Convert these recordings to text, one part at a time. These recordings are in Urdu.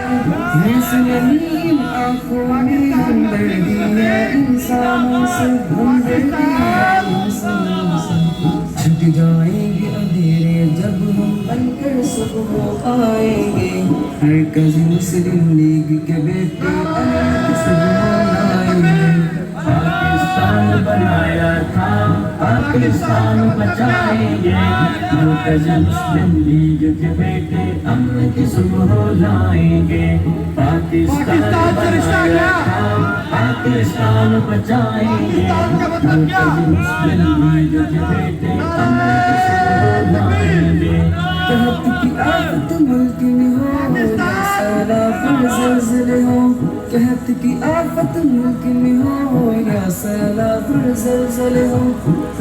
نہیں آنکھوں میں ہمدردی ہے انسانوں سے، ہمدردی ہے انسانوں سے۔ چھٹ جائیں گے اندھیرے جب ہم بن کر صبح آئیں گے، مرکز مسلم لیگ کے بیٹے امن کی صبح لائیں گے۔ پاکستان بنایا تھا پاکستان بچائیں گے، مرکز مسلم لیگ کے بیٹے امن کی صبح لائیں گے۔ پاکستان بنایا تھا پاکستان بچائیں گے، مرکز مسلم لیگ کے بیٹے امن کی صبح لائیں گے۔ قحط کی آفت ملک میں ہو یا سیلاب زلزلے ہو، قحط کی آفت ملک میں ہو یا سیلاب زلزلے ہو،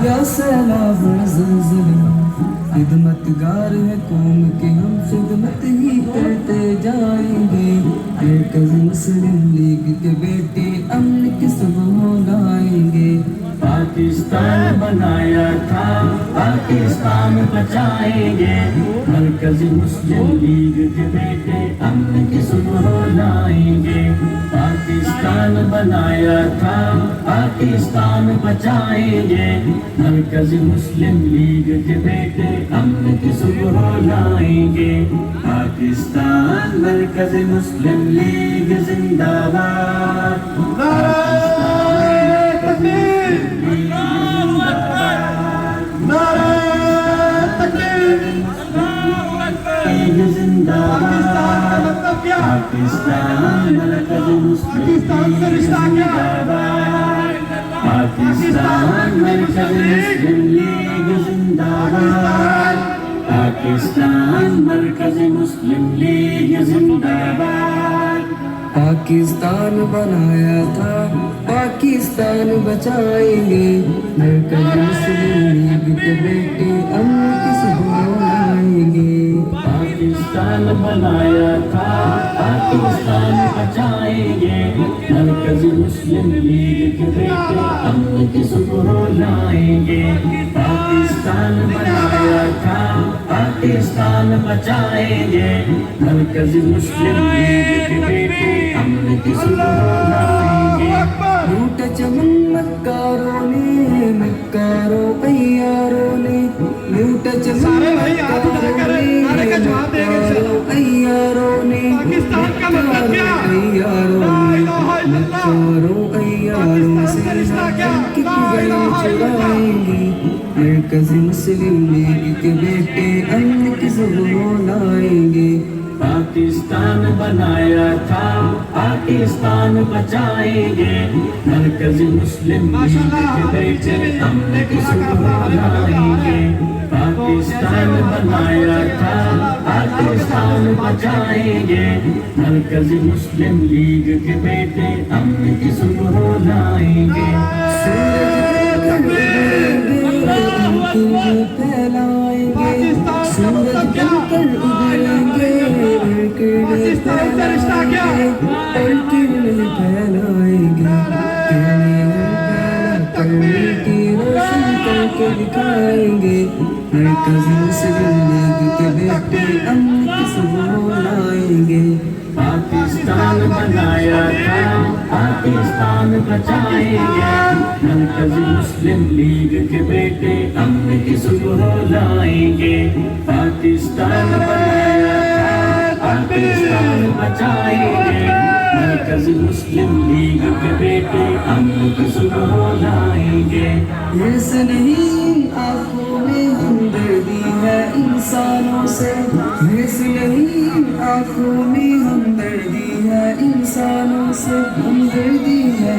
یا سیلاب زلزلے ہو۔ خدمت گار ہے قوم کے ہم خدمت ہی کرتے جائیں گے، مرکز مسلم لیگ کے بیٹے امن کی صبح لائیں گے۔ پاکستان بنایا تھا پاکستان بچائیں گے، مرکز مسلم لیگ کے بیٹے امن کی صبح لائیں گے۔ پاکستان بنایا تھا پاکستان بچائیں گے، مرکز مسلم لیگ کے بیٹے امن کی صبح لائیں گے۔ پاکستان مرکز مسلم لیگ زندہ باد، پاکستان مرکز مسلم لیگ زندہ باد، پاکستان مرکز مسلم لیگ زندہ باد، پاکستان مرکز مسلم لیگ زندہ باد۔ پاکستان بنایا تھا پاکستان بچائیں گے، مرکز مسلم لیگ کے بیٹے امن کی صبح لائیں گے۔ پاکستان بنایا تھا پاکستان بچائیں گے، مرکز مسلم لیگ کے بیٹے امن کی صبح لائیں گے۔ پاکستان بنایا تھا پاکستان بچائیں گے، مرکز مسلم لیگ کے بیٹے امن کی صبح لائیں گے۔ لوٹ چمن مکاروں نے مکاروں عیاروں نے، لوٹ چمن مکاروں نے مکاروں عیاروں نے، مکاروں عیاروں سے کی گئے چرائیں گے، مرکز مسلم لیگ کے بیٹے امن کی صبح لائیں گے۔ پاکستان بنایا تھا پاکستان بچائیں گے، مرکز مسلم لیگ کے بیٹے امن کی صبح لائیں گے۔ پاکستان بنایا تھا پاکستان بچائیں گے، مرکز مسلم لیگ کے بیٹے امن کی صبح لائیں گے۔ پھیلائیں گے سورج بن کر ابھریں گے، پھیلائیں گے کی روشن کر کے دکھائیں گے، مرکز مسلم لیگ کے بیٹے امن کی صبح لائیں گے۔ پاکستان بنایا تھا پاکستان بچائیں گے، مرکز مسلم لیگ کے بیٹے امن کی صبح لائیں گے۔ پاکستان بنایا تھا پاکستان بچائیں گے، مرکز مسلم لیگ کے بیٹے امن کی صبح لائیں گے۔ ہرس نہیں آنکھوں میں ہمدردی ہے انسانوں سے، ہرس نہیں آنکھوں میں ہمدردی ہے انسانوں سے، ہمدردی ہے۔